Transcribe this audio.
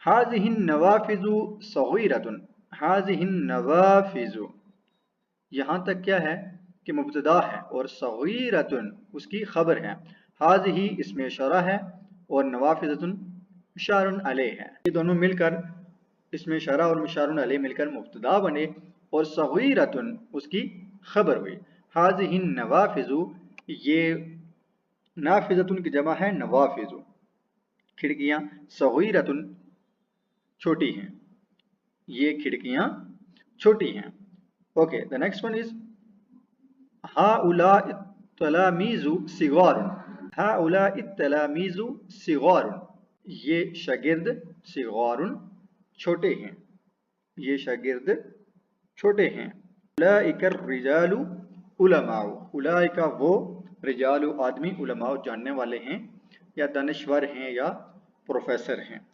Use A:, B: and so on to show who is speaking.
A: हाज़िहि नवाफिज़ु सगीरतुन, हाज़िहि नवाफिज़ु, यहाँ तक क्या है कि मुब्तदा है और सगीरतुन उसकी खबर है। हाज़िही इसमें इशारा है और नवाफिज़तुन मुशारुन अलैह है। ये दोनों मिलकर इसमें इशारा और मुशारुन अलैह मिलकर मुब्तदा बने और सगीरतुन उसकी खबर हुई। हाज़िहि नवाफिज़ु, ये नाफिज़तुन की जमा है नवाफिज़ु, खिड़कियां, सगीरतुन छोटी हैं, ये खिड़कियां छोटी हैं। Okay, the next one is हाउलाइ तलामीज़ु सिगारुन, हाउलाइ तलामीज़ु सिगारुन, ये शागिर्द, सिगारुन छोटे हैं, ये शागिर्द छोटे हैं। उलाइका रिजालु उलमाउ, उलाइका वो, रिजालु आदमी, उलमाउ जानने वाले हैं या दानिश्वर हैं या प्रोफेसर हैं।